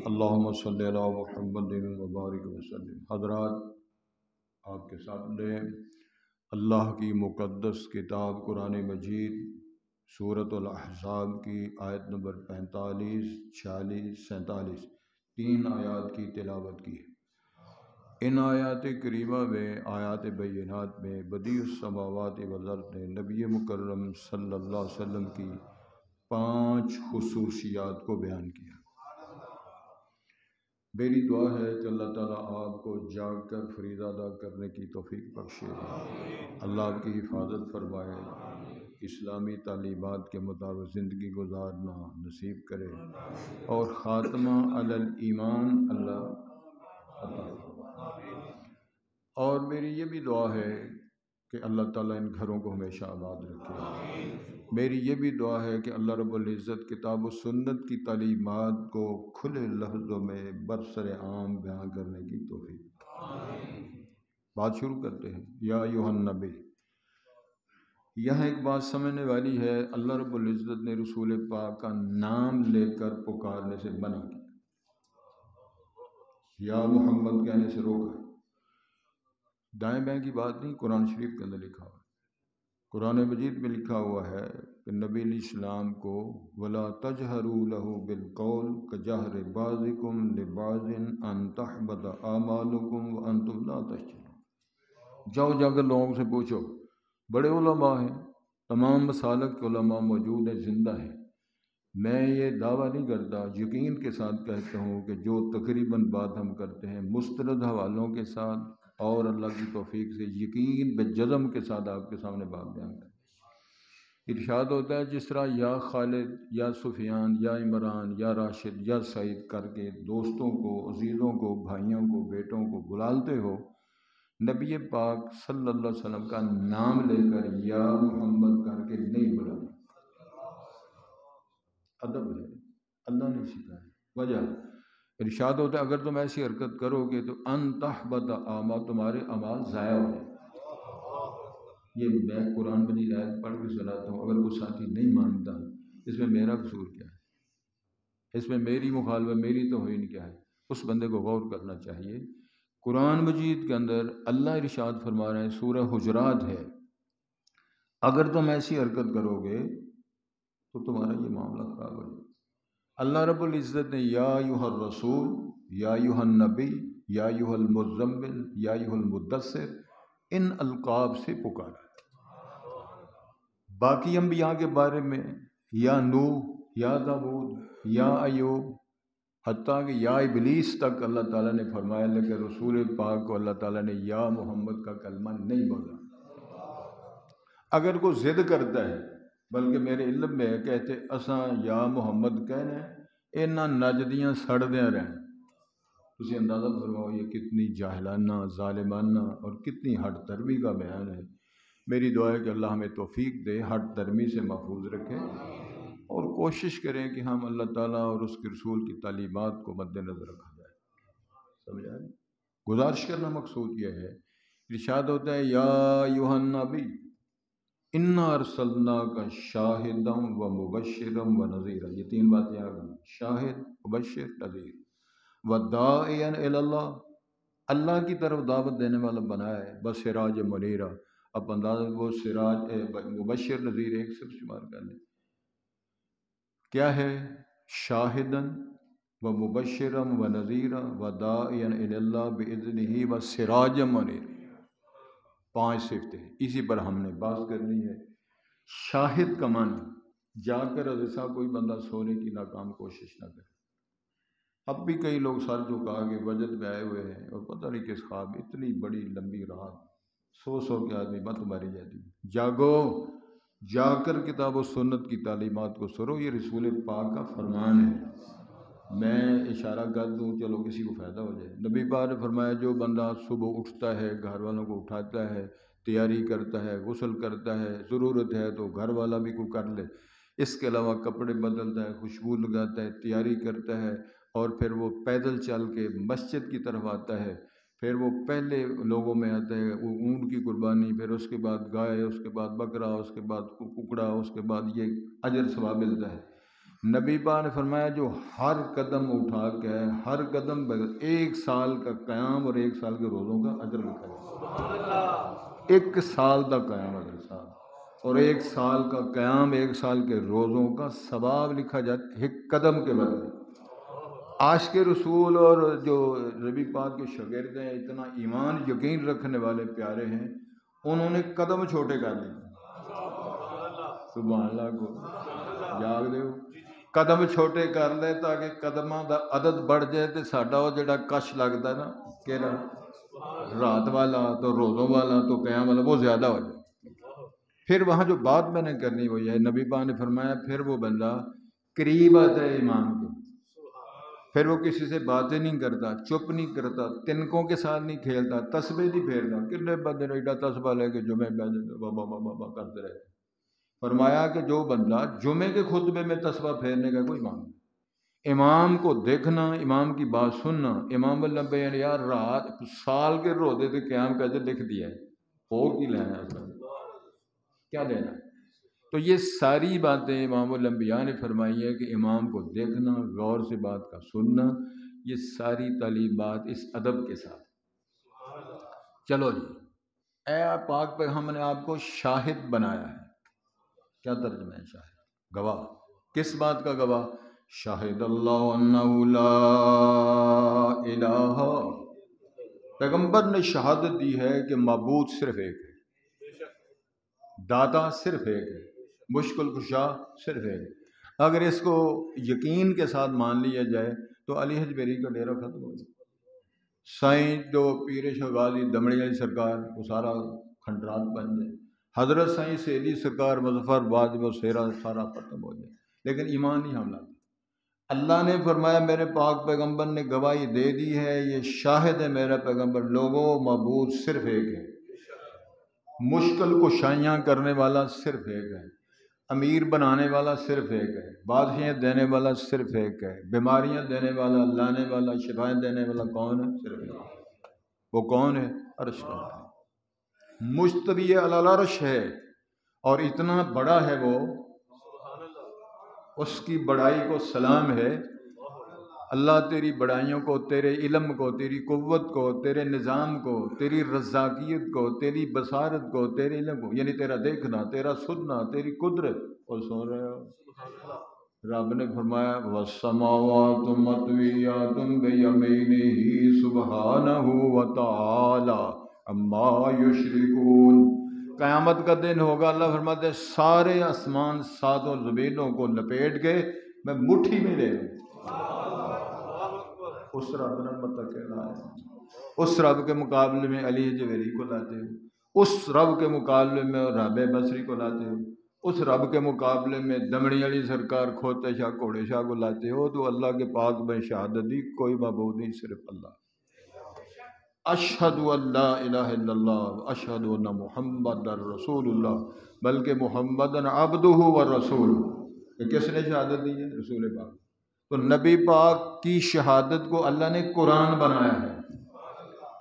اللہم صلی علی محمد وبارک وسلم۔ حضرات، آپ کے سامنے اللہ کی مقدس کتاب قرآن مجید سورۃ الاحزاب کی آیت نمبر 45، 46، 47 تین آیات کی تلاوت کی ہے۔ ان آیات کریمہ میں، آیات بینات میں بدیع السماوات والارض نے نبی مکرم صلی اللہ علیہ وسلم کی 5 خصوصیات کو بیان کیا۔ میری دعا ہے کہ اللہ تعالیٰ آپ کو جاگ کر فریضہ ادا کرنے کی توفیق بخشے، اللہ آپ کی حفاظت فرمائے، اسلامی تعلیمات کے مطابق زندگی گزارنا نصیب کرے اور خاتمہ علی الایمان اللہ عطا فرمائے۔ اور میری یہ بھی دعا ہے کہ اللہ تعالیٰ ان گھروں کو ہمیشہ آباد رکھے۔ میری یہ بھی دعا ہے کہ اللہ رب العزت کتاب و سنت کی تعلیمات کو کھلے لفظوں میں برسر عام بیان کرنے کی توفیق۔ بات شروع کرتے ہیں۔ یا ایھا النبی، یہاں ایک بات سمجھنے والی ہے، اللہ رب العزت نے رسول پاک کا نام لے کر پکارنے سے منع کیا، یا محمد کہنے سے روکا۔ دائیں بائیں کی بات نہیں، قرآن شریف کے اندر لکھا ہوا ہے، قرآن مجید میں لکھا ہوا ہے کہ نبی علیہ السلام کو وَلَا تَجْهَرُوا لَهُ بِالْقَوْلِ كَجَهْرِ بَعْضِكُمْ لِبَعْضٍ أَن تَحْبَطَ أَعْمَالُكُمْ وَأَنْتُمْ لَا تَشْعُرُونَ۔ جاؤ جا کر لوگوں سے پوچھو، بڑے علماء ہیں، تمام مسالک کے علماء موجود ہیں، زندہ ہیں، میں یہ دعویٰ نہیں کرتا، یقین کے ساتھ کہتا ہوں کہ جو تقریباً بات ہم کرتے ہیں مستند حوالوں کے ساتھ اور اللہ کی توفیق سے یقین بجزم کے ساتھ آپ کے سامنے بات بیان کریں۔ ارشاد ہوتا ہے جس طرح یا خالد یا سفیان یا عمران یا راشد یا سعید کر کے دوستوں کو، عزیزوں کو، بھائیوں کو، بیٹوں کو بلالتے ہو، نبی پاک صلی اللہ علیہ وسلم کا نام لے کر یا محمد کر کے نہیں بلانا۔ ادب ہے، اللہ نے سکھایا۔ وجہ ارشاد ہوتا ہے اگر تم ایسی حرکت کرو گے تو ان تحبط اعمال، تمہارے اعمال ضائع ہو جائیں۔ یہ میں قرآن مجید آیت پڑھ کے سناتا ہوں، اگر کوئی ساتھی نہیں مانتا اس میں میرا قصور کیا ہے، اس میں میری مخالفت، میری توہین کیا ہے، اس بندے کو غور کرنا چاہیے۔ قرآن مجید کے اندر اللہ ارشاد فرما رہے ہیں، سورہ حجرات ہے، اگر تم ایسی حرکت کرو گے تو تمہارا یہ معاملہ خراب ہو جائے۔ اللہ رب العزت نے یا ایھا الرسول، یا ایھا النبی، یا ایھا المزمل، یا ایھا المدثر ان القاب سے پکارا۔ باقی انبیاء کے بارے میں یا نوح، یا داؤد، یا ایوب، حتیٰ کہ یا ابلیس تک اللہ تعالیٰ نے فرمایا، لیکن رسول پاک کو اللہ تعالیٰ نے یا محمد کا کلمہ نہیں بولا۔ اگر کوئی ضد کرتا ہے، بلکہ میرے علم میں کہتے اساں یا محمد کہنا انہاں نجدیاں سڑدیاں رہنا، تسی اندازہ فرماؤ یہ کتنی جاہلانہ، ظالمانہ اور کتنی ہٹ درمی کا بیان ہے۔ میری دعا ہے کہ اللہ ہمیں توفیق دے، ہٹ درمی سے محفوظ رکھے، اور کوشش کریں کہ ہم اللہ تعالیٰ اور اس کے رسول کی تعلیمات کو مد نظر رکھا جائے۔ سمجھ آئے؟ گزارش کرنا مقصود یہ ہے۔ ارشاد ہوتا ہے یا ایھا النبی انا ارسلناک شاہدا و مبشرا و نذیرا، یہ تین باتیں آ گئی، شاہد، مبشر، نذیر، و داعیا الی اللہ، اللہ کی طرف دعوت دینے والا بنایا ہے، بس سراج منیرا، اب انداز وہ سراج مبشر نذیر ایک صرف شمار کر لیں، کیا ہے؟ شاہدن و مبشرا و نذیرا و داعیا الی اللہ باذنہ و سراج منیرا، 5 صفتیں، اسی پر ہم نے بات کرنی ہے۔ شاہد کا معنی جا کر حضرت صاحب کوئی بندہ سونے کی ناکام کوشش نہ کرے۔ اب بھی کئی لوگ سر جھکا کے وجد میں آئے ہوئے ہیں اور پتہ نہیں کس خواب، اتنی بڑی لمبی رات، سو کے آدمی مت ماری جاتی، جاگو، جا کر کتاب و سنت کی تعلیمات کو سنو، یہ رسول پاک کا فرمان ہے۔ میں اشارہ کر دوں چلو کسی کو فائدہ ہو جائے۔ نبی پاک نے فرمایا جو بندہ صبح اٹھتا ہے، گھر والوں کو اٹھاتا ہے، تیاری کرتا ہے، غسل کرتا ہے، ضرورت ہے تو گھر والا بھی کوئی کر لے، اس کے علاوہ کپڑے بدلتا ہے، خوشبو لگاتا ہے، تیاری کرتا ہے، اور پھر وہ پیدل چل کے مسجد کی طرف آتا ہے، پھر وہ پہلے لوگوں میں آتا ہے، وہ اونٹ کی قربانی، پھر اس کے بعد گائے، اس کے بعد بکرا، اس کے بعد ککڑا، اس کے بعد یہ اجر ثواب ملتا ہے۔ نبی پاک نے فرمایا جو ہر قدم اٹھا کے ہر قدم 1 سال کا قیام اور 1 سال کے روزوں کا اجر لکھا جائے. 1 سال کا قیام اجر صاحب اور 1 سال کا قیام 1 سال کے روزوں کا ثواب لکھا جاتا ہے 1 قدم کے بدلے. عاشق رسول اور جو نبی پاک کے شاگرد ہیں اتنا ایمان یقین رکھنے والے پیارے ہیں, انہوں نے قدم چھوٹے کر لیے. سبحان اللہ کو جاگ دیو قدم چھوٹے کر لے تاکہ قدماں دا عدد بڑھ جائے تو ساڈا وہ جڑا کش لگتا ہے نا کہ رات والا تو روزوں والا تو قیام والا وہ زیادہ ہو جائے. پھر وہاں جو بات میں نے کرنی وہ یہ نبی پاک نے فرمایا پھر وہ بندہ قریب آتا ہے امام کے, پھر وہ کسی سے باتیں نہیں کرتا, چپ نہیں کرتا, تنکوں کے ساتھ نہیں کھیلتا, تسبیح نہیں پھیرتا. کتنے بندے ایڈا تسبیح لے کے جمعے بابا بابا کرتے رہتے. فرمایا کہ جو بندہ جمعے کے خطبے میں تسبیح پھیرنے کا کوئی امام نہیں, امام کو دیکھنا, امام کی بات سننا, امام النبی یار رات سال کے روزے سے قیام کر کے لکھ دیا ہے, اور کی لینا ہے, کیا لینا ہے. تو یہ ساری باتیں امام الانبیاء نے فرمائی ہے کہ امام کو دیکھنا, غور سے بات کا سننا, یہ ساری تعلیمات اس ادب کے ساتھ. چلو جی, اے پاک پہ ہم نے آپ کو شاہد بنایا ہے. کیا ترجمہ ہے شاہد؟ گواہ. کس بات کا گواہ؟ شاہد اللہ انہ لا الہ, پیغمبر نے شہادت دی ہے کہ معبود صرف ایک ہے, داتا صرف ایک ہے, مشکل کشا صرف ایک. اگر اس کو یقین کے ساتھ مان لیا جائے تو علی حجویری کا ڈیرہ ختم ہو جائے. سائیں جو پیر شغالی دمڑی علی سرکار وہ سارا کھنڈرات بن جائے, حضرت سائیں سیدی سرکار مظفر بعد وہ سیرا سارا ختم ہو جائے, لیکن ایمان نہیں حملہ. اللہ نے فرمایا میرے پاک پیغمبر نے گواہی دے دی ہے, یہ شاہد ہے میرا پیغمبر, لوگوں معبود صرف ایک ہے, مشکل کشائیاں کرنے والا صرف ایک ہے, امیر بنانے والا صرف ایک ہے, بادشاہیں دینے والا صرف ایک ہے, بیماریاں دینے والا, لانے والا, شفائیں دینے والا کون ہے؟ صرف ایک. وہ کون ہے؟ عرش کا مالک, مستوی علی العرش ہے, اور اتنا بڑا ہے وہ, اس کی بڑائی کو سلام ہے. اللہ تیری بڑائیوں کو, تیرے علم کو, تیری قوت کو, تیرے نظام کو, تیری رزاقیت کو, تیری بصارت کو, تیرے علم کو, یعنی تیرا دیکھنا, تیرا سننا, تیری قدرت, اور سن رہے ہو. رب نے فرمایا والسماوات مطویات بیمینہ سبحانہ وتعالی عما یشرکون. قیامت کا دن ہوگا, اللہ فرماتے سارے آسمان ساتوں زمینوں کو لپیٹ کے میں مٹھی میں لے لوں. اس رب نے متقلا ہے, اس رب کے مقابلے میں علی حجویری کو لاتے ہو, اس رب کے مقابلے میں رابع بصری کو لاتے ہو, اس رب کے مقابلے میں دمڑی علی سرکار کھوتے شاہ کوڑے شاہ کو لاتے ہو. تو اللہ کے پاک میں شہادت دی کوئی معبود نہیں صرف اللہ. اشہد ان لا الہ الا اللہ اشہد ان محمد رسول اللہ, بلکہ محمد عبدہ و رسول. یہ کس نے شہادت دی ہے؟ رسول پاک. تو نبی پاک کی شہادت کو اللہ نے قرآن بنایا ہے,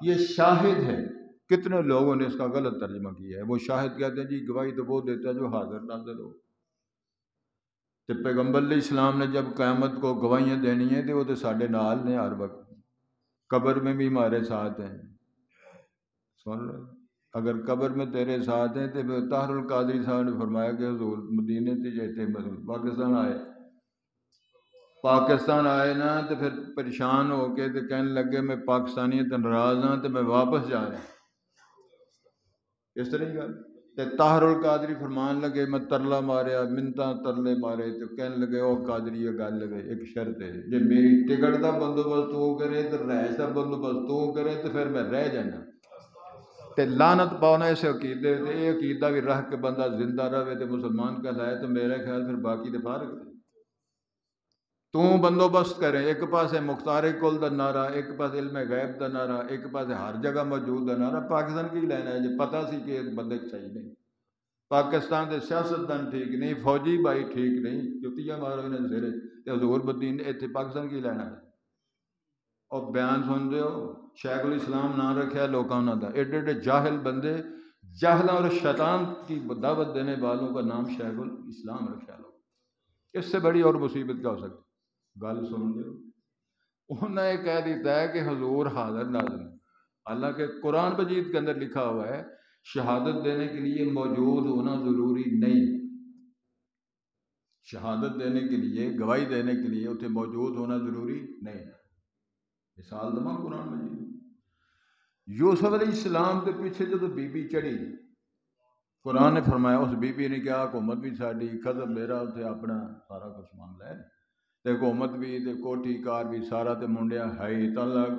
یہ شاہد ہے. کتنے لوگوں نے اس کا غلط ترجمہ کیا ہے. وہ شاہد کہتے ہیں جی گواہی تو وہ دیتا ہے جو حاضر ناظر ہو. تو پیغمبر علیہ السلام نے جب قیامت کو گواہیاں دینی ہیں تو وہ تو ساڈے نال نے, ہر وقت قبر میں بھی ہمارے ساتھ ہیں. سن رہے, اگر قبر میں تیرے ساتھ ہیں تو طاہر القادری صاحب نے فرمایا کہ حضور مدینے سے جیتے پاکستان آئے نا تو پھر پریشان ہو کے تو کہنے لگے میں پاکستانیت ناراض ہاں تو میں واپس جا رہا. اس طرح کی گل. طاہر القادری فرمان لگے میں ترلا ماریا, منتا ترلے مارے, تو کہنے لگے او قادری گل لگے ایک شرط ہے, جب میری ٹکٹ کا بندوبست تو کرے تو رہائش کا بندوبست تو کرے تو پھر میں رہ جانا. تے لعنت پاؤنا اس عقیدے تے, یہ عقیدہ بھی رہ کے بندہ زندہ رہے تو مسلمان کہلائے, تو میرا خیال پھر باقی تو فارغ ہے. تو بندوبست کریں, ایک پاس ہے مختار کل دا نعرہ, ایک پاس علم غیب دا نعرہ, ایک پاس ہر جگہ موجود دا نعرہ. پاکستان کی لینا ہے جی پتہ سی کہ بندے صحیح نہیں, پاکستان دے سیاستدان ٹھیک نہیں, فوجی بھائی ٹھیک نہیں, جتیاں مارو انہیں سرے تے حضور بدین اتنے پاکستان کی لینا ہے. اور بیان سن دے ہو شیخ الاسلام نام رکھا لوکاں انہاں دا, ایڈے ایڈے جاہل بندے, جاہل اور شیطان کی دعوت دینے والوں کا نام شیخ الاسلام رکھا لوگ. اس سے بڑی اور مصیبت کیا ہو سکتی؟ گل سن لو، انہوں نے یہ کہہ دیتا ہے کہ حضور حاضر ناظر ہیں، حالانکہ قرآن مجید کے اندر لکھا ہوا ہے شہادت دینے کے لیے موجود ہونا ضروری نہیں، شہادت دینے کے لیے، گواہی دینے کے لیے اتنے موجود ہونا ضروری نہیں۔ مثال دما قرآن مجید یوسف علیہ السلام کے پیچھے جو بی بی چڑھی، قرآن نے فرمایا اس بی بی نے کیا حکومت بھی ساری، قدم میرا اتنے اپنا سارا کچھ معاملہ ہے، تے حکومت بھی تے کوٹھی کار بھی سارا تے منڈیا ہے تلک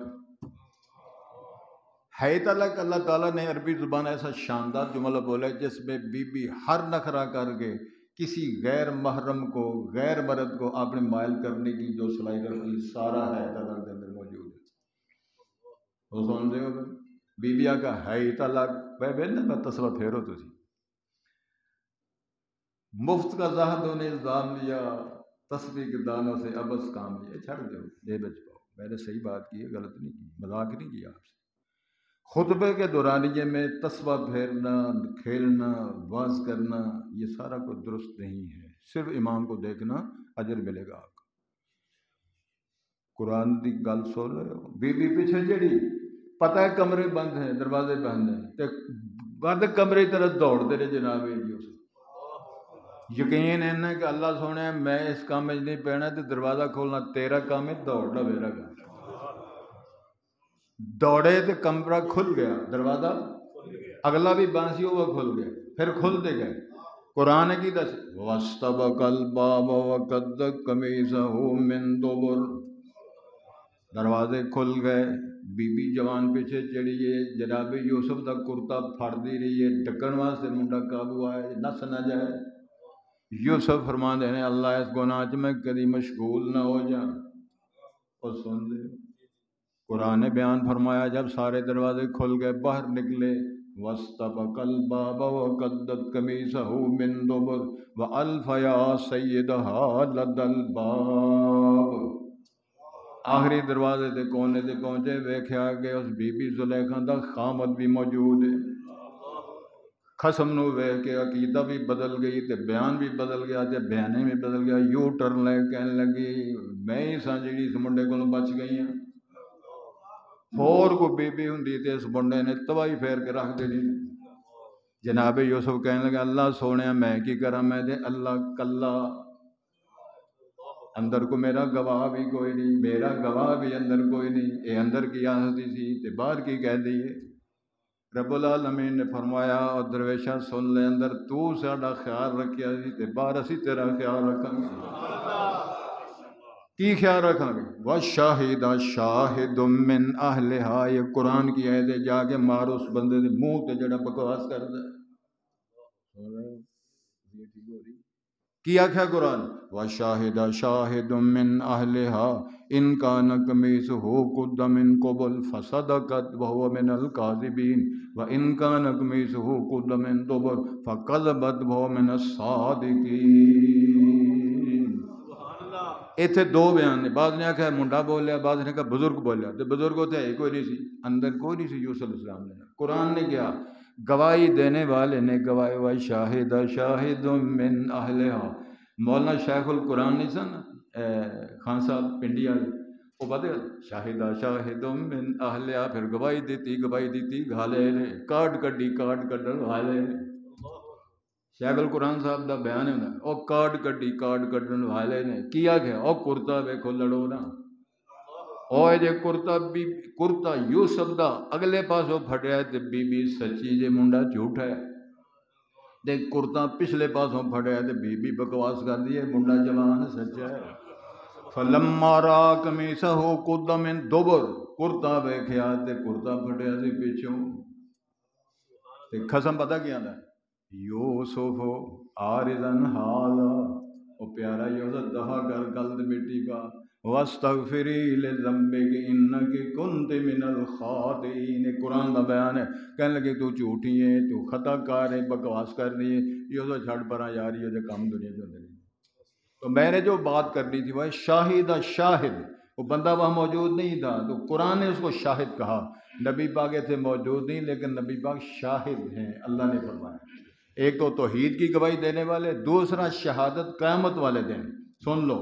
ہے تلک۔ اللہ تعالیٰ نے عربی زبان ایسا شاندار جملہ بولا ہے جس میں بی بی ہر نخرہ کر کے کسی غیر محرم کو، غیر مرد کو اپنے مائل کرنے کی جو صلاحیت رکھتی سارا ہے تلک کے اندر موجود ہے۔ وہ سنتے ہو بی بی آ کا ہے تلک بے بے نہ تصویر پھیرو تسی مفت کا زہد نے الزام لیا، تسبیح کے دانوں سے ابس کام لیا، چھڑ دو بے بچ پاؤ، میں نے صحیح بات کی ہے، غلط نہیں کی، مذاق نہیں کیا آپ سے۔ خطبے کے دورانیے میں تسبیح پھیرنا، کھیلنا، واز کرنا یہ سارا کچھ درست نہیں ہے، صرف امام کو دیکھنا اجر ملے گا آپ کو۔ قرآن کی گل سن رہے ہو، بی بی پیچھے چڑھی، پتہ ہے کمرے بند ہیں، دروازے بند ہیں، تے بند کمرے کی طرف دوڑتے رہے جناب یوسف۔ یقین ہے کہ اللہ سونے میں اس کام میں نہیں پینا تو دروازہ کھولنا تیرا کام ہے، دوڑنا میرا کام۔ دوڑے تو کمرہ کھل گیا، دروازہ اگلا بھی بانسی ہوا کھل گیا، پھر کھلتے گئے۔ قرآن کی دس وَاسْتَبَقَ الْبَابَ وَقَدَّتْ قَمِيصَهُ مِنْ دُبُرٍ، دروازے کھل گئے، بی بی جوان پیچھے چڑھی ہے، جناب یوسف کا کرتا پھڑ دی رہی ہے، ڈکن واسطے منڈا قابو آئے نس نہ جائے۔ یوسف فرمان دینے اللہ اس گناہ چ میں کدی مشغول نہ ہو جا۔ اور سن دے قرآن نے بیان فرمایا جب سارے دروازے کھل گئے باہر نکلے، وَاسْتَبَقَ الْبَابَ وَقَدَّتْ قَمِيصَهُ مِنْ دُبُرٍ وَأَلْفَ يَا سَيِّدَهَا لَدَى الْبَابِ، آخری دروازے دے کونے تے پہنچے، ویکھیا کہ اس بی بی زلیخا دا خامد بھی موجود ہے۔ خصم نو ویکھ کے عقیدہ بھی بدل گئی تے بیان بھی بدل گیا تے بیانے بھی بدل گیا، یو ٹرن لے کہنے لگی میں ہی سا جڑی اس منڈے کو بچ گئی ہوں، اور کو بی بی ہوندی تے اس منڈے نے تباہی پھیر کے رکھ دینی۔ جناب یوسف کہنے لگا اللہ سونے میں کی کرا، میں دے اللہ کلا، اندر کو میرا گواہ بھی کوئی نہیں، میرا گواہ بھی اندر کوئی نہیں، اے اندر کی آہستی سی تے باہر کی کہہ دیئے۔ رب العالمین نے فرمایا اور درویشہ سن لے، اندر تو ساڈا خیال رکھیا سی تے باہر اسی تیرا خیال رکھاں گے۔ کی خیال رکھاں گے؟ وَشَاهِدَ شَاهِدٌ مِّنْ أَهْلِهَا، یہ قرآن کی آیت ہے، جا کے مارو اس بندے دے منہ تے جڑا بکواس کردا ہے۔ کی آکھیا قرآن؟ وَشَاهِدَ شَاهِدٌ مِّنْ أَهْلِهَا إِنْ كَانَ قَمِيصُهُ قُدَّ مِنْ قُبُلٍ فَصَدَقَتْ وَهُوَ مِنَ الْكَاذِبِينَ وَإِنْ كَانَ قَمِيصُهُ قُدَّ مِنْ دُبُرٍ فَكَذَبَتْ وَهُوَ مِنَ الصَّادِقِينَ۔ ایتھے دو بیان نے، بعض نے آکھا منڈا بولیا، بعض نے کہا بزرگ بولیا، تے بزرگ ہوتے ہے کوئی نہیں سی، اندر کوئی نہیں سی یوسف علیہ السلام نے۔ قرآن نے کیا گواہی دینے والے نے گواہی وَشَاهِدَ شَاهِدٌ مِّنْ أَهْلِهَا۔ مولانا شیخ القرآن نہیں سن خان صاحب پنڈی والے، وہ پتہ شاہدہ شاہدٌ مِّنْ أَهْلِهَا، پھر گواہی دیتی گھالے نے کارڈ کڈی کارڈ کڈن والے نے۔ شیخ القرآن صاحب دا بیان ہے او کارڈ کڈی کارڈ کڈن والے نے کی آکھیا او کرتا ویکھو لڑو نا، او جے کرتا یوسف دا اگلے پاسوں پھٹیا تے بی بی سچی جے منڈا جھوٹا ہے، تے کرتا پچھلے پاسوں پھٹیا تے بی بی بکواس کر دی ہے منڈا جوان سچا ہے۔ فَلَمَّا رَأَىٰ قَمِيصَهُ قُدَّ مِنْ دُبُرٍ، کرتا ویکھیا تے کرتا پھٹیا سی پیچھوں، تے قسم پتہ کیا ہے یوسف عارضاً حالا، او پیارا یوسف دفع کر گلد مٹی پا، وَاسْتَغْفِرِي لِذَنبِكِ إِنَّكِ كُنتِ مِنَ الْخَاطِئِينَ۔ قرآن کا بیان ہے، کہنے لگے تو جھوٹی ہے، تو خطا کار ہے، بکواس کر رہی ہے، یوسف چھڑ پرا یار یہ جو کام دنیا جو نہیں۔ تو میں نے جو بات کرنی تھی وہ شاہد شاہد، وہ بندہ وہاں موجود نہیں تھا تو قرآن نے اس کو شاہد کہا، نبی پاک تھے موجود نہیں لیکن نبی پاک شاہد ہیں، اللہ نے فرمایا۔ ایک تو توحید کی گواہی دینے والے، دوسرا شہادت قیامت والے دن، سن لو،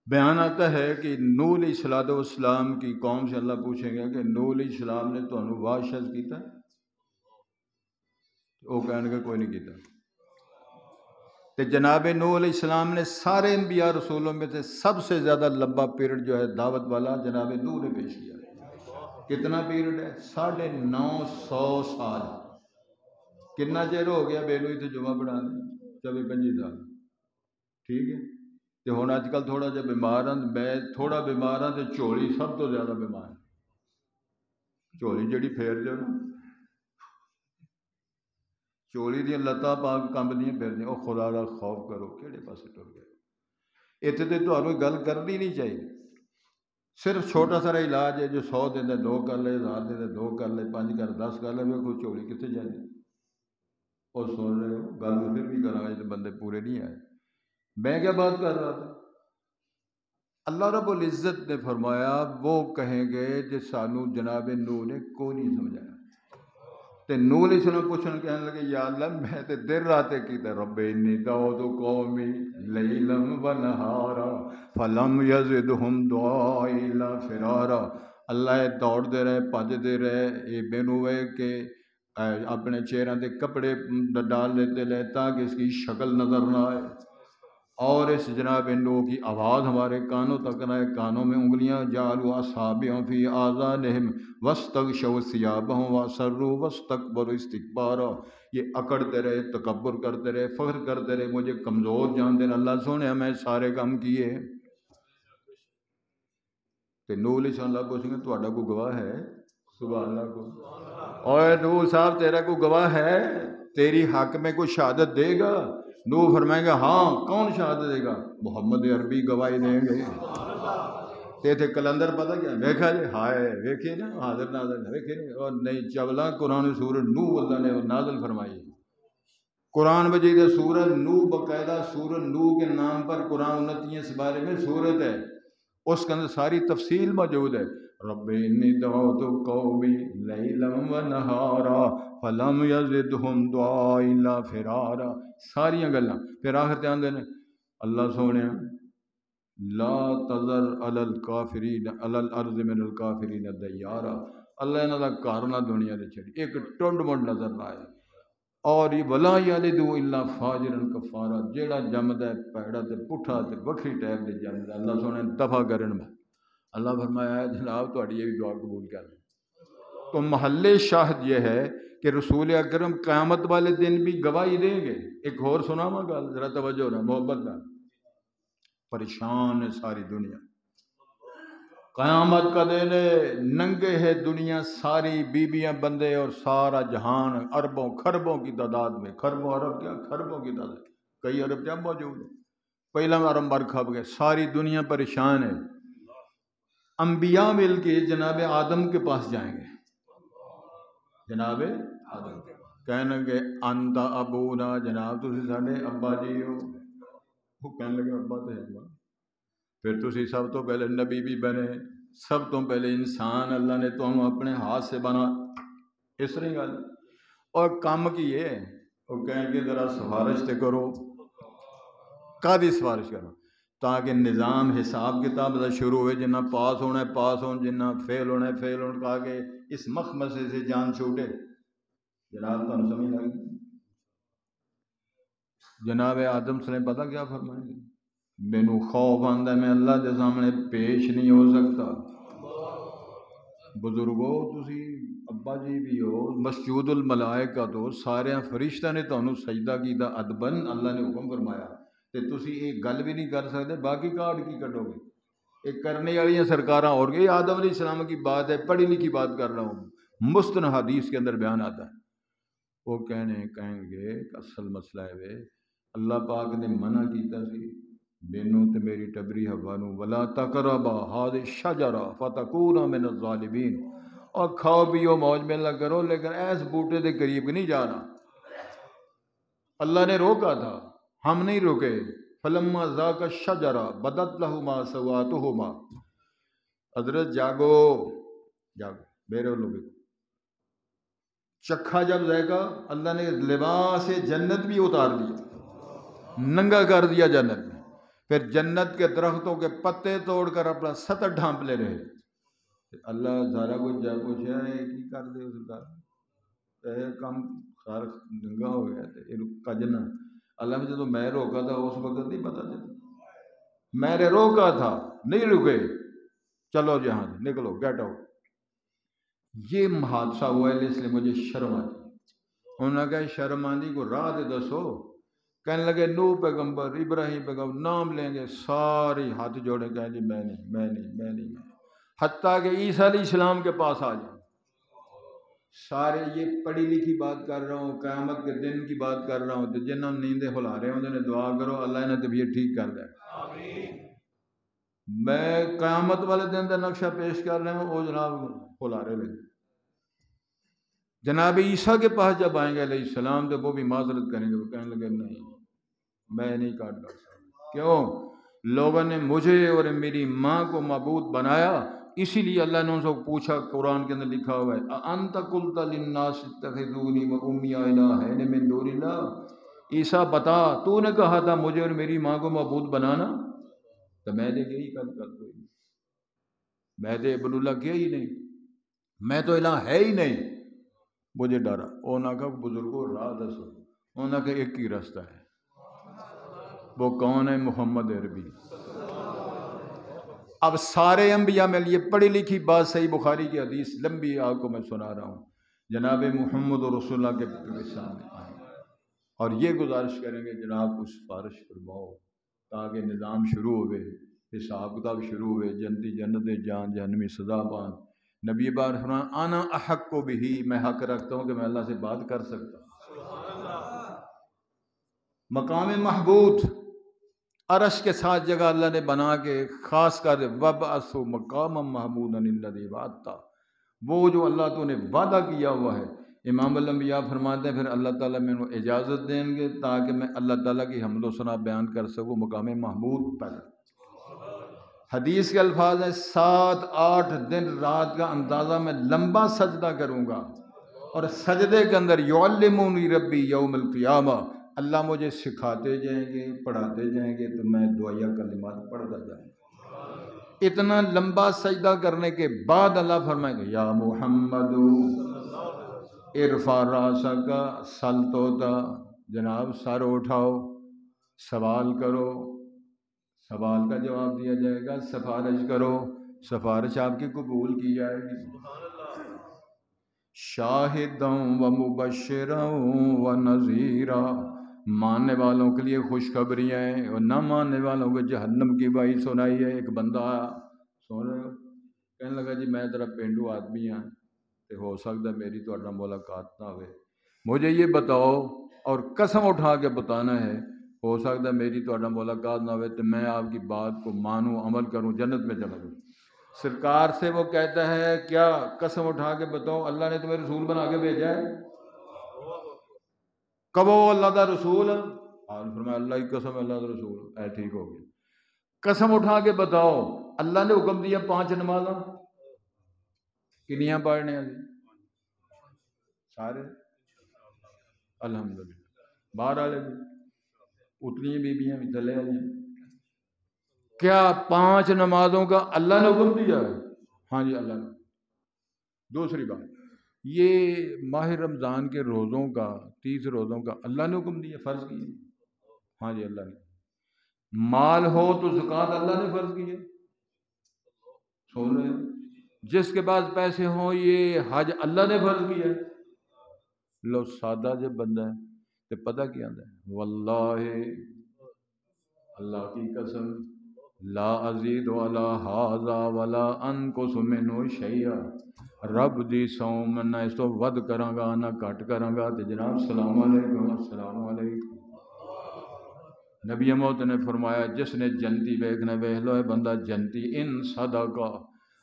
بیان آتا ہے کہ نوح علیہ السلام کی قوم سے اللہ پوچھیں گے کہ نوح علیہ السلام نے تمہیں واعظ کیتا؟ وہ کہنے گے کوئی نہیں کیتا۔ کہ جناب نوح علیہ السلام نے سارے انبیاء رسولوں میں سے سب سے زیادہ لمبا پیریڈ جو ہے دعوت والا جناب نوح نے پیش کیا۔ کتنا پیریڈ ہے؟ 950 سال۔ کتنا چیر ہو گیا بے نوئی تے جمعہ پڑھا دیں؟ 24-25 سال۔ ٹھیک ہے، تو ہوں اج کل تھوڑا جہا بیمار ہوں، میں تھوڑا بیمار ہوں تو جھولی سب تو زیادہ بیمار ہے۔ جھولی جڑی پھیر جو نا، چولی دیا لتاں پا کے کمبدیاں پھردیاں، وہ خدا کا خوف کرو کہڑے پاسے ٹر گئے۔ اتنے تو تمہیں گل کرنی نہیں چاہیے، صرف چھوٹا سا علاج ہے جو 100 دینا 2 کر لے، 1000 دینا 2 کر لے، 5 کر 10 کر لے، کوئی چولی کتنے جائے؟ اور سن رہے ہو گل تو پھر بھی کرا تو بندے پورے نہیں آئے۔ میں کیا بات کر رہا تھا؟ اللہ رب العزت نے فرمایا وہ کہیں گے کہ سانو جناب نوح نے کوئی نہیں سمجھایا۔ تے نوح علیہ السلام پوچھن کہنے لگے یا اللہ میں تے دیر راتے کیتا، رب انی دعوت قومی لیلا و نہارا فلم یزدہم دعائی الا فرارا۔ اللہ دوڑ دے رہے بھج دے رہے، یہ مینوں ہے کہ اپنے چہرے دے کپڑے ڈال لیتے لے تاکہ اس کی شکل نظر نہ آئے، اور اس جناب نوح کی آواز ہمارے کانوں تک نہ آئے، کانوں میں انگلیاں جعلوا اصابعهم فی آذانہم واستغشوا ثیابہم واسروا واستکبروا استکبارا۔ یہ اکڑتے رہے، تکبر کرتے رہے، فخر کرتے رہے، مجھے کمزور جانتے رہے۔ اللہ سونے میں سارے کام کیے۔ کہ نوح علیہ السلام پوچھیں گے تہاڈا کوئی گواہ ہے؟ سبحان اللہ کو اوے نوح صاحب تیرا کوئی گواہ ہے؟ تیری حق میں کوئی شہادت دے گا؟ نوح فرمائیں گے ہاں، کون شہادت دے گا؟ محمد عربی گواہی دیں گے۔ تے تھے کلندر پتہ کیا دیکھا جی، ہائے ویکھے نا حاضر ناظر ویکھے نا، اور نہیں چولا قرآن سورۃ نوح اللہ نے نازل فرمائی۔ قرآن مجید سورۃ نوح، باقاعدہ سورۃ نوح کے نام پر قرآن 29 بارے میں سورت ہے، اس کے اندر ساری تفصیل موجود ہے۔ رب انی دعوت قومی لیلا و نہارا فلم یزدہم دعائی الا فرارا، ساریاں گلاں۔ پھر آخر تے آندے نے اللہ سونے لا تذر علی الکافرین علی الارض من الکافرین دیارا، اللہ انہاں دا گھر نہ دنیا دے چھڑی، ایک ٹنڈ منڈ نظر نہ آئے، اور یہ ولا یلدو الا فاجرا کفارا، جیڑا جمدا ہے پیڑا تے پٹھا تے وکھری ٹائپ دے جمدا، اللہ سونے دفع کرن۔ اللہ فرمایا ہے جناب تہاڈی یہ بھی دعا قبول کر لیں۔ تو محل شاہد یہ ہے کہ رسول اکرم قیامت والے دن بھی گواہی دیں گے۔ ایک اور سناواں گل، ذرا توجہ ہونا محبت نال۔ پریشان ہے ساری دنیا، قیامت کا دن ہے، ننگے ہے دنیا ساری، بیویاں بندے اور سارا جہان اربوں خربوں کی تعداد میں، خربوں ارب کیا خربوں کی تعداد، کئی ارب جب موجود ہیں، پہلا ارب مر کھپ گئے، ساری دنیا پریشان ہے۔ انبیاء مل کے جناب آدم کے پاس جائیں گے، جناب آدم کہنے گے انت ابونا، جناب تسی ساڈے ابا جی ہو۔ وہ کہنے لگے ابا تو ہے، پھر تسی سب تو پہلے نبی بھی بنے، سب تو پہلے انسان اللہ نے تمہیں اپنے ہاتھ سے بنا، اس طرح گل اور کام کی ہے۔ وہ کہیں گے ذرا سفارش تے کرو، کادی سفارش کرو، تاکہ نظام حساب کتاب دا شروع ہوئے، جنہ پاس ہونا ہے پاس ہون، جنہ فیل ہونا ہے فیل ہون، تاکہ اس مخمصے سے جان چھوٹے۔ جناب تمہیں سمجھ لگی؟ جناب آدم سے پتہ کیا فرمائیں گے؟ مینوں خوف آندا ہے میں اللہ کے سامنے پیش نہیں ہو سکتا۔ بزرگو تسی ابا جی بھی ہو، مسجود الملائکہ تو سارے فرشتہ نے تانوں سجدہ کیتا ادبن، اللہ نے حکم فرمایا، تے تسی ایک گل بھی نہیں کر سکتے، باقی کارڈ کی کٹو گے؟ ایک کرنے والی سرکاراں اور گئی، آدم علیہ السلام کی بات ہے، پڑھی لکھی بات کر رہا ہوں، مستند حدیث کے اندر بیان آتا ہے۔ وہ کہیں گے کہ اصل مسئلہ ہے اللہ پاک نے منع کیتا سی مینوں تے میری ٹبری حوا نوں ولا تقربا ھذ الشجرہ فتکونا من الظالمین، اور کھاؤ پیو موج میلہ کرو لیکن ایس بوٹے دے قریب نہیں جانا۔ اللہ نے روکا تھا، ہم نہیں روکے۔ فلما ذاق الشجرہ بدت لہما سوآتہما، حضرت جاگو جاگو میرے لوگ چکھا جب ذائقہ، اللہ نے لباس جنت بھی اتار دیا، ننگا کر دیا جنت میں۔ پھر جنت کے درختوں کے پتے توڑ کر اپنا سطر ڈھانپ لے رہے. اللہ سارا کچھ جا پوچھا ہے کی کر دے اس کا کام سارا ننگا ہو گیا تھا کجنا. اللہ نے جب میں روکا تھا اس وقت نہیں پتا چلا. میں نے روکا تھا نہیں رکے, چلو جہاں سے نکلو, گیٹ آؤٹ. یہ حادثہ ہوا ہے اس لیے مجھے شرم آتی. انہوں نے کہا شرم آندی کو راہ دے دسو. کہنے لگے نوح پیغمبر, ابراہیم پیغمبر, نام لیں گے ساری ہاتھ جوڑے, کہیں جی میں نہیں میں نہیں میں نہیں میں. حتیٰ کہ عیسیٰ علیہ السلام کے پاس آ جائیں. سارے یہ پڑھی لکھی بات کر رہا ہوں, قیامت کے دن کی بات کر رہا ہوں. تو جنہوں نے نیندیں ہلا رہے ہیں انہوں نے دعا کرو اللہ نے طبیعت ٹھیک کر دے. میں قیامت والے دن کا نقشہ پیش کر رہا ہوں, وہ جناب ہلا رہے ہیں. جناب عیسیٰ کے پاس جب آئیں گے علیہ السلام تو وہ بھی معذرت کریں گے. وہ کہنے لگے نہیں میں نہیں کاٹ کر سکتا. کیوں؟ لوگوں نے مجھے اور میری ماں کو معبود بنایا, اسی لیے اللہ نے ان سے پوچھا, قرآن کے اندر لکھا ہوا ہے انت قلت للناس اتخذونی و امی الہین من دون اللہ. عیسیٰ بتا تو نے کہا تھا مجھے اور میری ماں کو معبود بنانا, تو میں نے یہی کر کوئی نہیں, میں نے ابن اللہ کیا ہی نہیں, میں تو الہ ہے ہی نہیں. مجھے ڈرا. انہوں نے کہا بزرگوں راہ دسو. انہوں نے کہا ایک ہی راستہ ہے. وہ کون ہے؟ محمد عربی. اب سارے انبیاء میں یہ پڑھی لکھی بات صحیح بخاری کی حدیث لمبی آپ کو میں سنا رہا ہوں. جناب محمد رسول اللہ کے سامنے آئیں اور یہ گزارش کریں گے جناب کو سفارش فرماؤ تاکہ نظام شروع ہوئے, حساب کتاب شروع ہوئے, جنتی جنت جان جہنمی سزا پان. نبی بار فرمان انا احق کو بھی, میں حق رکھتا ہوں کہ میں اللہ سے بات کر سکتا ہوں. مقام محبود عرش کے ساتھ جگہ اللہ نے بنا کے خاص کر وَبْعَثُ مقام محمود الذی وعدتہ, وہ جو اللہ تو نے وعدہ کیا ہوا ہے. امام الانبیاء فرماتے ہیں پھر اللہ تعالیٰ میں انہوں اجازت دیں گے تاکہ میں اللہ تعالیٰ کی حمد و ثنا بیان کر سکوں مقام محمود پر. حدیث کے الفاظ ہیں 7-8 دن رات کا اندازہ میں لمبا سجدہ کروں گا, اور سجدے کے اندر یعلمونی ربی یوم القیامہ, اللہ مجھے سکھاتے جائیں گے پڑھاتے جائیں گے تو میں دعائیہ کلمات پڑھتا جائیں گا. اتنا لمبا سجدہ کرنے کے بعد اللہ فرمائے گا یا محمد ارفع راسک سل توتا, جناب سر اٹھاؤ سوال کرو, سوال کا جواب دیا جائے گا. سفارش کرو, سفارش آپ کی قبول کی جائے گی. شاہداً و مبشراً و نذیرا, ماننے والوں کے لیے خوشخبریاں ہیں اور نہ ماننے والوں کو جہنم کی بھائی سنائی ہے. ایک بندہ آیا, سن رہے ہو, کہنے لگا جی میں ذرا پینڈو آدمی ہاں تو ہو سکتا ہے میری تو ملاقات نہ ہوئے, مجھے یہ بتاؤ اور قسم اٹھا کے بتانا ہے, ہو سکتا ہے میری تو ملاقات نہ ہوئے تو میں آپ کی بات کو مانوں عمل کروں جنت میں چلا جاؤں. سرکار سے وہ کہتا ہے کیا قسم اٹھا کے بتاؤ اللہ نے تمہیں رسول بنا کے بھیجا ہے؟ کب وہ اللہ کا رسول ہے؟ فرمایا اللہ کی قسم اللہ کا رسول ہے. ٹھیک ہو گیا. قسم اٹھا کے بتاؤ اللہ نے حکم دیا 5 نمازاں کنیاں پڑھنے والی سارے الحمدللہ, باہر والے بھی اتنی بیبیاں بھی تلے والی. کیا 5 نمازوں کا اللہ نے حکم دیا ہے؟ ہاں جی اللہ نے. دوسری بات, یہ ماہ رمضان کے روزوں کا 30 روزوں کا اللہ نے حکم دیا, فرض کیا؟ ہاں جی اللہ نے. مال ہو تو زکوٰۃ اللہ نے فرض کی ہے, سن رہے ہیں؟ جس کے پاس پیسے ہوں یہ حج اللہ نے فرض کیا ہے. لو سادہ جب بندہ ہے تو پتہ کیا ہے, واللہ اللہ کی قسم لا ازید علی ھذا ولا انقص منہ شیئا, رب دی سوم نہ اس تو ود کراں گا نہ گھٹ کراں گا. تو جناب السلام علیکم السلام علیکم. نبی موت نے فرمایا جس نے جنتی ویکھنا ویکھ لو, ہے بندہ جنتی ان صدقہ,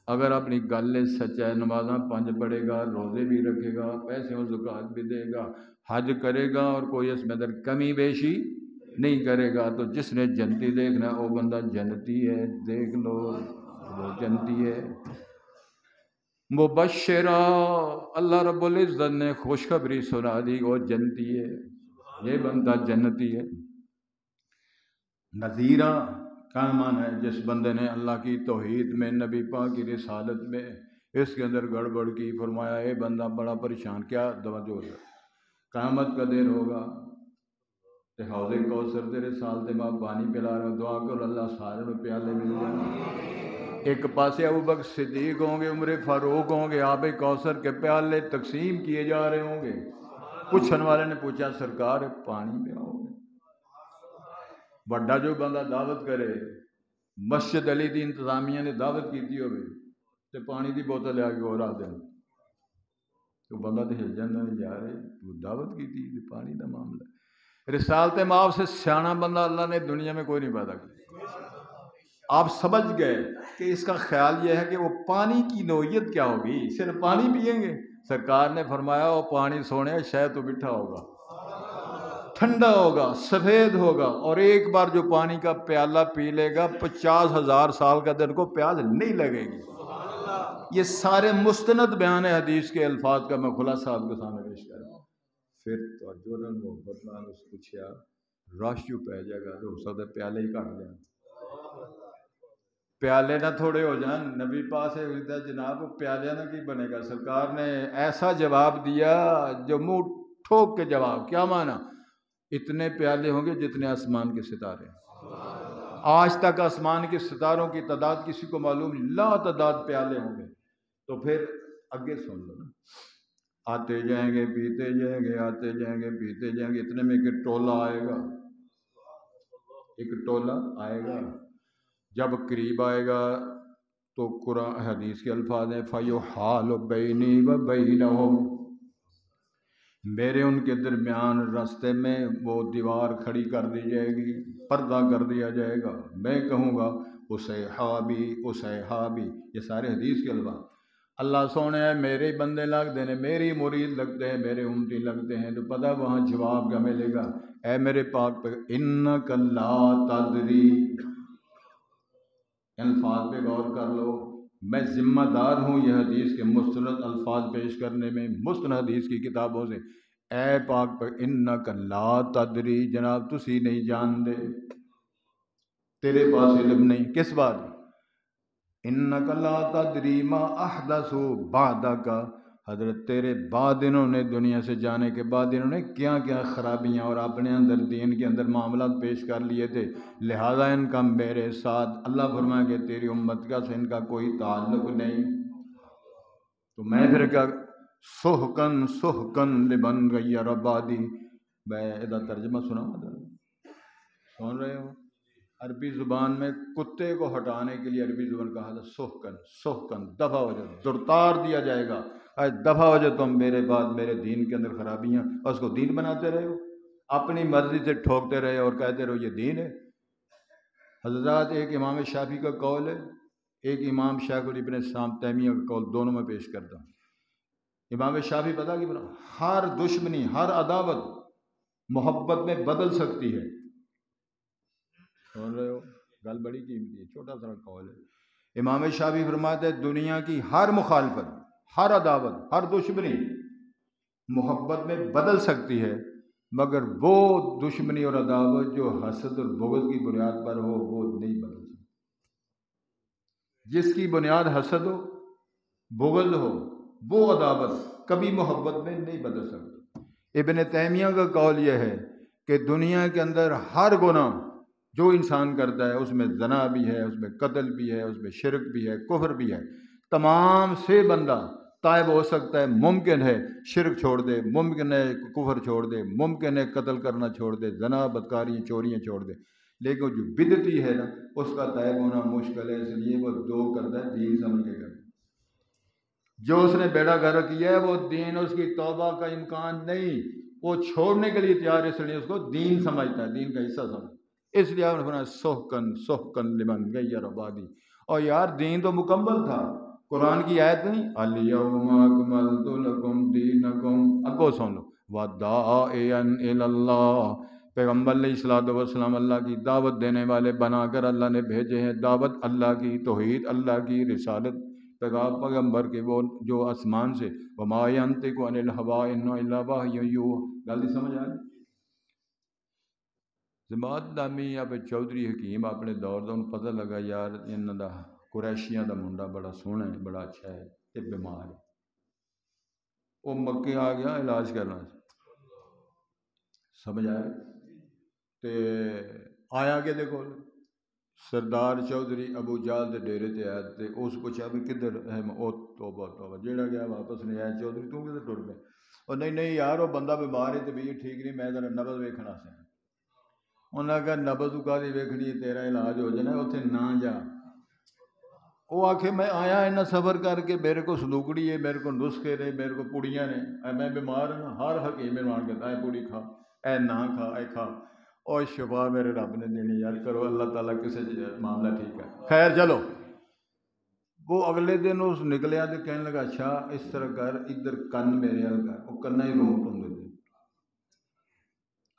اگر اپنی گل سچا نمازاں 5 پڑھے گا, روزے بھی رکھے گا, پیسے و زکوٰۃ بھی دے گا, حج کرے گا اور کوئی اس میں اندر کمی بیشی نہیں کرے گا, تو جس نے جنتی دیکھنا وہ بندہ جنتی ہے. دیکھ لو وہ جنتی ہے. مبشرہ, اللہ رب العزت نے خوشخبری سنا دی وہ جنتی ہے, یہ بندہ جنتی ہے. نذیرہ, کیا معنی ہے؟ جس بندے نے اللہ کی توحید میں، نبی پاک کی رسالت میں اس کے اندر گڑبڑ کی، فرمایا اے بندہ بڑا پریشان، کیا توجہ ہے، قیامت کا دیر ہوگا تے حوض کوثر تیرے سال تے ماں پانی پلا رہے ہو، دعا کرو اللہ سارے میں پیالے مل جائیں۔ ایک پاسے ابوبکر صدیق ہوں گے، عمر فاروق ہوں گے، آب کوثر کے پیالے تقسیم کیے جا رہے ہوں گے۔ پوچھنے والے نے پوچھا سرکار پانی پلاؤ گے؟ بڑا جو بندہ دعوت کرے، مسجد علی دی انتظامیہ نے دعوت کی ہوئے تے پانی دی بوتل لے کے اور آ دیں تو بندہ تو ہل جانا ہے، یار تو دعوت کی تھی پانی دا معاملہ ہے۔ رسالت مآب سے سیاح بندہ اللہ نے دنیا میں کوئی نہیں پیدا کیا۔ آپ سمجھ گئے کہ اس کا خیال یہ ہے کہ وہ پانی کی نوعیت کیا ہوگی، صرف پانی پئیں گے؟ سرکار نے فرمایا وہ پانی سونے شاید تو میٹھا ہوگا، ٹھنڈا ہوگا، سفید ہوگا، اور ایک بار جو پانی کا پیالہ پی لے گا 50,000 سال کا دن کو پیاس نہیں لگے گی۔ یہ سارے مستند بیان حدیث کے الفاظ کا میں خلاصہ آپ کے سامنے پیش کر رہا ہوں۔ پھر تو جو محبت نال اس پوچھیا رش جو پہ جائے گا تو ہو سکتا ہے پیالے ہی گھٹ جائیں، پیالے نہ تھوڑے ہو جائیں۔ نبی پاس ہے جناب وہ پیالے نہ کی بنے گا؟ سرکار نے ایسا جواب دیا جو منہ ٹھوک کے جواب، کیا معنی؟ اتنے پیالے ہوں گے جتنے آسمان کے ستارے۔ آج تک آسمان کے ستاروں کی تعداد کسی کو معلوم نہیں، لا تعداد پیالے ہوں گے۔ تو پھر آگے سن لو نا، آتے جائیں گے پیتے جائیں گے، آتے جائیں گے پیتے جائیں گے، اتنے میں ایک ٹولہ آئے گا، ایک ٹولہ آئے گا۔ جب قریب آئے گا تو قرآن حدیث کے الفاظ ہیں فَيُحَالُ بَيْنِي وَبَيْنَهُمْ، میرے ان کے درمیان راستے میں وہ دیوار کھڑی کر دی جائے گی، پردہ کر دیا جائے گا، میں کہوں گا اصحابی اصحابی، یہ سارے حدیث کے الفاظ۔ اللہ سونے ہے میرے بندے لگتے ہیں، میری مرید لگتے ہیں، میرے امتی لگتے ہیں، تو پتہ وہاں جواب کیا ملے گا؟ اے میرے پاک پہ انک لا تدری، الفاظ پہ غور کر لو، میں ذمہ دار ہوں یہ حدیث کے مستند الفاظ پیش کرنے میں، مستند حدیث کی کتابوں سے۔ اے پاک پر انک لا تدری، جناب تسی نہیں جان دے، تیرے پاس علم نہیں، کس بات؟ انک لا تدری ما احدثوا بعدک، حضرت تیرے بعد انہوں نے دنیا سے جانے کے بعد انہوں نے کیا کیا خرابیاں اور اپنے اندر دین کے اندر معاملات پیش کر لیے تھے، لہذا ان کا میرے ساتھ اللہ فرمائے کہ تیری امت کا سے ان کا کوئی تعلق نہیں۔ تو میں پھر کیا سحقن سحقن لمن غیر بعدی، میں ادا ترجمہ سنا سن رہے ہو؟ عربی زبان میں کتے کو ہٹانے کے لیے عربی زبان کہا تھا سحقن، سحقن دفع ہو جائے، درتار دیا جائے گا، دفع ہو جائے تم میرے بعد میرے دین کے اندر خرابیاں، اور اس کو دین بناتے رہے ہو، اپنی مرضی سے ٹھوکتے رہے اور کہتے رہو یہ دین ہے۔ حضرات ایک امام شافعی کا قول ہے، ایک امام شیخ ابن اسلام تیمیہ کا قول، دونوں میں پیش کرتا ہوں۔ امام شافعی پتہ کہ ہر دشمنی، ہر عداوت محبت میں بدل سکتی ہے۔ سن رہے ہو؟ گل بڑی قیمتی ہے، چھوٹا سا قول ہے۔ امام شافعی فرماتے ہیں دنیا کی ہر مخالفت، ہر عداوت، ہر دشمنی محبت میں بدل سکتی ہے، مگر وہ دشمنی اور عداوت جو حسد اور بغض کی بنیاد پر ہو وہ نہیں بدل سکتی۔ جس کی بنیاد حسد ہو، بغض ہو، وہ عداوت کبھی محبت میں نہیں بدل سکتی۔ ابن تیمیہ کا قول یہ ہے کہ دنیا کے اندر ہر گناہ جو انسان کرتا ہے اس میں زنا بھی ہے، اس میں قتل بھی ہے، اس میں شرک بھی ہے، کفر بھی ہے، تمام سے بندہ تائب ہو سکتا ہے، ممکن ہے شرک چھوڑ دے، ممکن ہے کفر چھوڑ دے، ممکن ہے قتل کرنا چھوڑ دے، زنا بدکاریاں چوریاں چھوڑ دے، لیکن جو بدعتی ہے نا اس کا تائب ہونا مشکل ہے، اس لیے وہ دو کرتا ہے، دین سمجھ کے کرتا ہے۔ جو اس نے بیڑا گرک کیا ہے وہ دین، اس کی توبہ کا امکان نہیں، وہ چھوڑنے کے لیے تیار ہے، اس لیے اس کو دین سمجھتا ہے، دین کا حصہ سمجھتا ہے۔ اس لیے آپ نے فرمایا سحقن سحقن لمن غیر بعدی، اور یار دین تو مکمل تھا، قرآن کی آیت نہیں الیوم اکملت لکم دینکم، اگو سن لو وداعیا الی اللہ، پیغمبر علیہ الصلوۃ والسلام اللہ کی دعوت دینے والے بنا کر اللہ نے بھیجے ہیں، دعوت اللہ کی، توحید اللہ کی، رسالت پیغمبر کے وہ جو آسمان سے، وما ینطق عن الہویٰ ان الا وحی یوحی، جلدی سمجھ آئے؟ جماعت نامی یا پھر چودھری حکیم اپنے دور کا انہوں پتہ لگا یار انہوں دا قریشیاں دا منڈا بڑا سونا ہے، بڑا اچھا ہے، یہ بیمار ہے، وہ مکے آ گیا علاج کرنا، سمجھ آئے تے آیا کہ دیکھو سردار چودھری ابو جال دے ڈیرے تے آیا تے اس پوچھا بھی کدھر ہے، او توبہ توبہ جیڑا گیا واپس نہیں آیا، چودھری تو کدھر ٹر پہ، اور نہیں یار وہ بندہ بیمار ہے طبیعت ٹھیک نہیں، میں ذرا نبض ویکھنا سے، انہوں نے کہا نبض کا دی ویکھنی تیرا علاج ہو جانا اتنے نہ جا، وہ آخے میں آیا اینا صبر کر کے میرے کو سلوکڑی ہے، میرے کو نسخے نے، میرے کو پوڑیاں نے، میں بیمار ہوں، ہر حکیم مان کہتا ہے پوڑی کھا، اے نہ کھا، اے کھا، اور شفا میرے رب نے دینی، یار کرو اللہ تعالیٰ کسی معاملہ ٹھیک ہے، خیر چلو۔ وہ اگلے دن اس نکلیا تو کہنے لگا اچھا اس طرح کر، ادھر کن میرے حل کر، وہ کنا ہی روٹ ہوں تھے،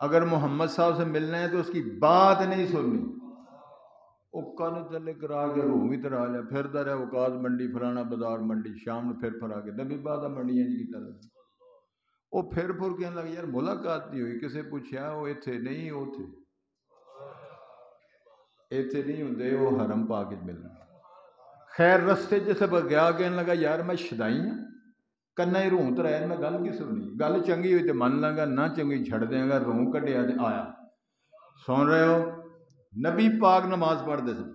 اگر محمد صاحب سے ملنا ہے تو اس کی بات نہیں سننی، وہ کن تلے کرا کے روح بھی ترا لیا، پھرتا رہا اوقات منڈی فلانا بازار منڈی، شام نے پھر پھر آ کے نبی بادہ منڈیاں کی طرح وہ پھر کہنے لگا یار ملاقات نہیں ہوئی، کسے پوچھا وہ اتنے نہیں، وہ اتنے نہیں ہوں، وہ حرم پاک ملنا، خیر رستے جسے گیا کہنے لگا یار میں شدائی ہوں، کنا ہی روح تو رہے میں گل کی سننی، گل چنگی ہوئی تو من لگا، نہ چنگی چھڑ دیں گا، روح کٹیا تو آیا، سن رہے ہو، نبی پاک نماز پڑھتے تھے،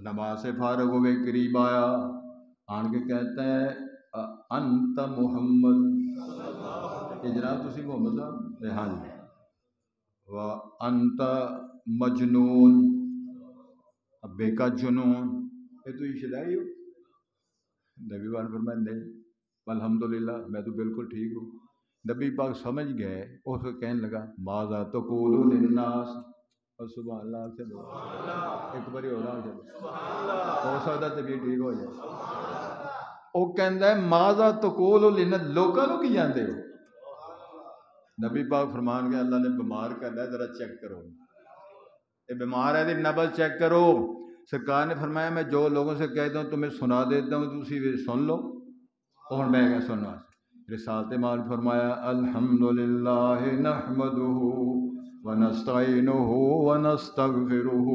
نماز سے فارغ ہو گئے، قریب آیا، آن کے کہتا ہے انت محمد، یہ جناب تسی محمد صاحب، ہاں جی، وانت مجنون، بے کا جنون، یہ تو شدائی ہو، نبی پاک فرمائے نہیں، الحمدللہ میں تو بالکل ٹھیک ہوں، نبی پاک سمجھ گئے، اس کو کہنے لگا ماذا تقول للناس، اور سبحان اللہ سے ایک باری ہو رہا ہو سکتا طبیعت ٹھیک ہو جائے، وہ کہندا ہے ماذا تقول للناس، لوکاں نو کی جاندے ہو، نبی پاک فرمان گیا اللہ نے بیمار کرنا ہے ذرا چیک کرو، یہ بیمار ہے نبض چیک کرو، سرکار نے فرمایا میں جو لوگوں سے کہتا ہوں تمہیں سنا دیتا ہوں، تسی سن لو، اور میں کیا سننا، رسالت مال فرمایا الحمدللہ نحمدہ ونستعینہ ونستغفرہ،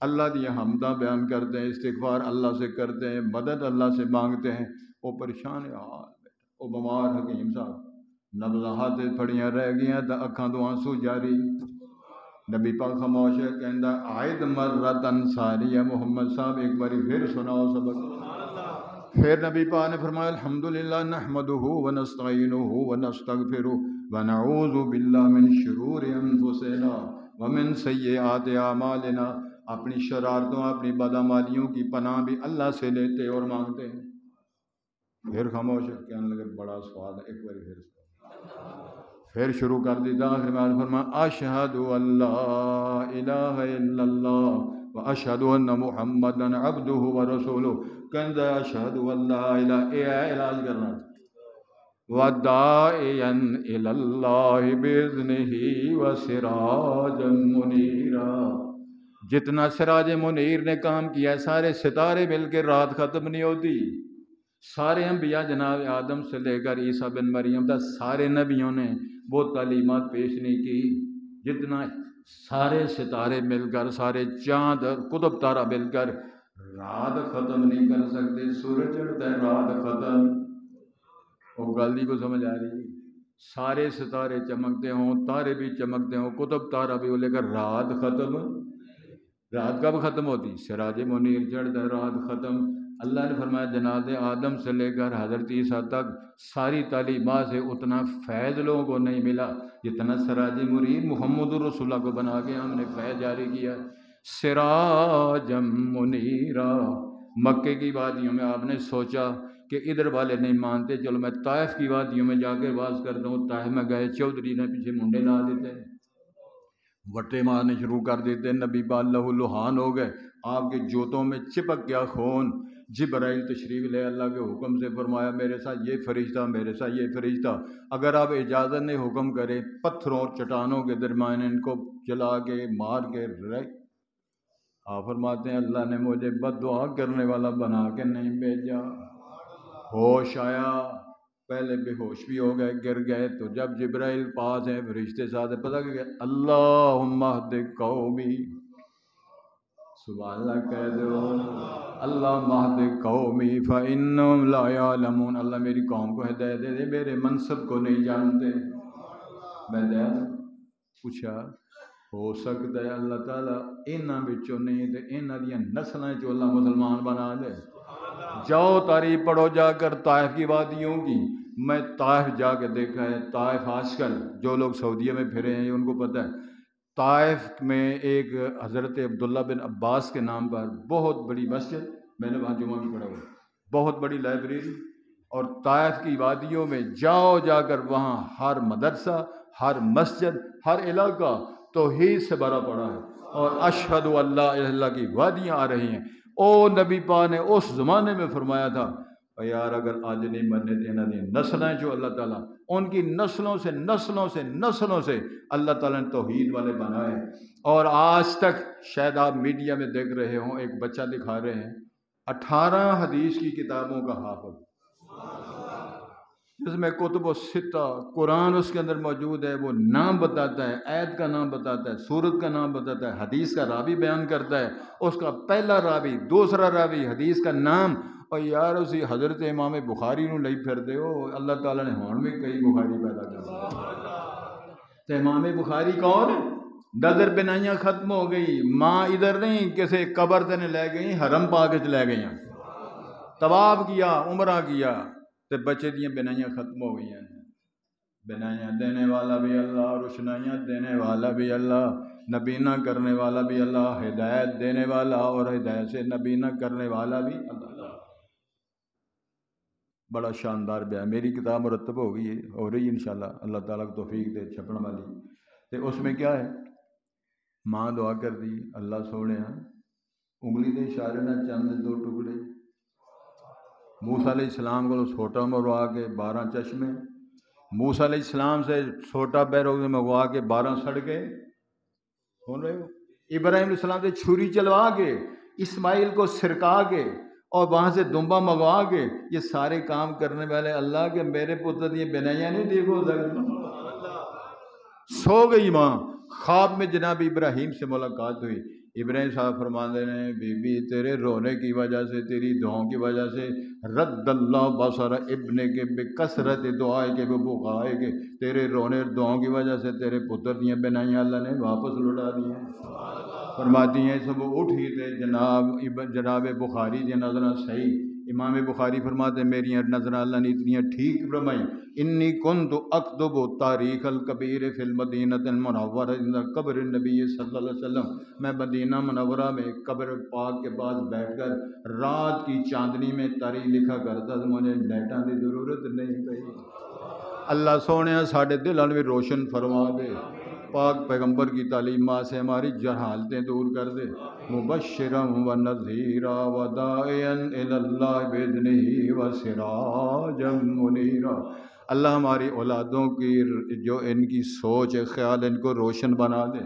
اللہ دی حمدہ بیان کرتے ہیں، استغفار اللہ سے کرتے ہیں، مدد اللہ سے مانگتے ہیں، وہ پریشان ہے، وہ بیمار حکیم صاحب نبضاں ہاتھ پھڑیاں رہ گئیاں تو اکھاں تو آنسو جاری، نبی پاک خاموش ہے، کہندا عائد مرتن ثانیہ، محمد صاحب ایک باری پھر سناؤ سبق، پھر نبی پاک نے فرمایا الحمدللہ نحمدہ ونستعینہ ونستغفرہ ونعوذ باللہ من شرور انفسنا ومن سیئات اعمالنا، اپنی شرارتوں اپنی بدعمالیوں کی پناہ بھی اللہ سے لیتے اور مانگتے ہیں، پھر خاموش ہے، کہنے لگے بڑا سوال ہے، ایک بار پھر شروع کر دیتا، آخر میں فرمایا اشہد ان لا الہ الا اللہ واشہد ان محمدا عبدہ ورسولہ، کہندا اشہد ان لا الہ، اے علاج کرنا، وداعیا الی اللہ باذنہ وسراجا منیرا، جتنا سراج منیر نے کام کیا ہے، سارے ستارے مل کے رات ختم نہیں ہوتی، سارے انبیاء جناب آدم سے لے کر عیسیٰ بن مریم تک سارے نبیوں نے وہ تعلیمات پیش نہیں کی، جتنا سارے ستارے مل کر، سارے چاند قطب تارہ مل کر رات ختم نہیں کر سکتے، سورج چڑھتا ہے رات ختم، وہ گل کو سمجھ آ رہی، سارے ستارے چمکتے ہوں، تارے بھی چمکتے ہوں، قطب تارہ بھی ہو، لے کر رات ختم، رات کب ختم ہوتی، سراج منیر چڑھتا ہے رات ختم، اللہ نے فرمایا جناب آدم سے لے کر حضرت عیسیٰ تک ساری تعلیمات سے اتنا فیض لوگوں کو نہیں ملا جتنا سراج منیر محمد رسول اللہ کو بنا کے ہم نے فیض جاری کیا، سراجم منیرا، مکے کی وادیوں میں آپ نے سوچا کہ ادھر والے نہیں مانتے، چلو میں طائف کی وادیوں میں جا کے واز کرتا ہوں، طائف میں گئے، چودھری نے پیچھے منڈے لا دیتے، وٹے مارنے شروع کر دیتے، نبی با لہو لہان ہو گئے، آپ کے جوتوں میں چپک گیا خون، جبرائیل تشریف لے اللہ کے حکم سے فرمایا میرے ساتھ یہ فرشتہ، میرے ساتھ یہ فرشتہ، اگر آپ اجازت نہیں حکم کریں پتھروں اور چٹانوں کے درمیان ان کو چلا کے مار کے رہ، آپ فرماتے ہیں اللہ نے مجھے بد دعا کرنے والا بنا کے نہیں بھیجا، ہوش آیا، پہلے بے ہوش بھی ہو گئے، گر گئے، تو جب جبرائیل پاس ہیں فرشتے ساتھ ہیں، پتہ کہ اللہم اہد قومی، سبحان اللہ کہہ دو، اللہم اہد قومی فإنہم لا یعلمون، اللہ میری قوم کو ہدایت دے دے، میرے منصب کو نہیں جانتے۔ میں نے پوچھا ہو سکتا ہے اللہ تعالیٰ انہاں بچوں نہیں تے انہاں دیاں نسلاں چوں اللہ مسلمان بنا دے۔ جاؤ تاریخ پڑھو جا کر طائف کی وادیوں کی، میں طائف جا کے دیکھا ہے، طائف آج کل جو لوگ سعودیہ میں پھرے ہیں ان کو پتہ ہے، طائف میں ایک حضرت عبداللہ بن عباس کے نام پر بہت بڑی مسجد، میں نے وہاں جمعہ بھی پڑھا ہوا، بہت بڑی لائبریری، اور طائف کی وادیوں میں جاؤ جا کر وہاں ہر مدرسہ، ہر مسجد، ہر علاقہ توحید سے بھرا پڑا ہے، اور اشہد اللہ الہ الا اللہ کی وادیاں آ رہی ہیں۔ او نبی پاک نے اس زمانے میں فرمایا تھا یار اگر آج نہیں مرنے دینا دی نسلیں جو اللہ تعالیٰ ان کی نسلوں سے اللہ تعالیٰ نے توحید والے بنائے، اور آج تک شاید آپ میڈیا میں دیکھ رہے ہوں، ایک بچہ دکھا رہے ہیں 18 حدیث کی کتابوں کا حافظ، جس میں کتب و ستہ قرآن اس کے اندر موجود ہے، وہ نام بتاتا ہے، آیت کا نام بتاتا ہے، سورت کا نام بتاتا ہے، حدیث کا راوی بیان کرتا ہے، اس کا پہلا راوی، دوسرا راوی، حدیث کا نام، اور یار اسی حضرت امام بخاری نو لئی پھر دے ہو، اللہ تعالیٰ نے ہون میں کئی بخاری پیدا کر دیا۔ تو امام بخاری کون؟ نظر بنائیاں ختم ہو گئی، ماں ادھر نہیں کسی قبر تے لے گئی، حرم پاک چ لے گئی، طواف کیا، عمرہ کیا، تے بچے دیاں بنائیاں ختم ہو گئی ہیں۔ بنائیاں دینے والا بھی اللہ، روشنائیاں دینے والا بھی اللہ، نبینا کرنے والا بھی اللہ، ہدایت دینے والا اور ہدایت سے نبینا کرنے والا بھی اللہ۔ بڑا شاندار بیان، میری کتاب مرتب ہو گئی ہے، ہو رہی ہے انشاءاللہ، اللہ تعالیٰ کو توفیق دے چھپن والی، تے اس میں کیا ہے، ماں دعا کر دی اللہ سونے انگلی دے اشارے نہ چند 2 ٹکڑے، موسیٰ علیہ السلام کو چھوٹا مروا کے 12 چشمے، موسیٰ علیہ السلام سے چھوٹا بیرو منگوا کے 12 سڑکیں، سن رہے ہو، ابراہیم علیہ السلام سے چھری چلوا کے، اسماعیل کو سرکا کے، اور وہاں سے دمبا منگوا کے، یہ سارے کام کرنے والے اللہ کے میرے پتر یہ بنائیاں نہیں دیکھو سو گئی ماں، خواب میں جناب ابراہیم سے ملاقات ہوئی، ابراہیم صاحب فرماندے نے بی بی تیرے رونے کی وجہ سے، تیری دعاؤں کی وجہ سے رد اللہ بصر ابن کے بکثرت دعائے کے ببغائے کے، تیرے رونے دعاؤں کی وجہ سے تیرے پتر دیاں بنائیاں اللہ نے واپس لوٹا دی ہیں۔ فرماتی ہیں سب اٹھی تے جناب بخاری دی نظریں صحیح، امام بخاری فرماتے میری نظریں اللہ نے اتنی ٹھیک فرمائیں، انی کنت اکتب تاریخ الکبیر فی المدینہ المنورہ عند قبر النبی صلی اللہ علیہ وسلم، میں مدینہ منورہ میں قبر پاک کے پاس بیٹھ کر رات کی چاندنی میں تاریخ لکھا کرتا تھا، مجھے لیٹاں دی ضرورت نہیں پئی۔ اللہ سونے ساڈے دلاں بھی روشن فرما دے، پاک پیغمبر کی تعلیمات سے ہماری جہالتیں دور کر دے، مبشرا و نذیرا و داعیا الی اللہ باذنہ و سراجا منیرا۔ اللہ ہماری اولادوں کی جو ان کی سوچ خیال ان کو روشن بنا دے۔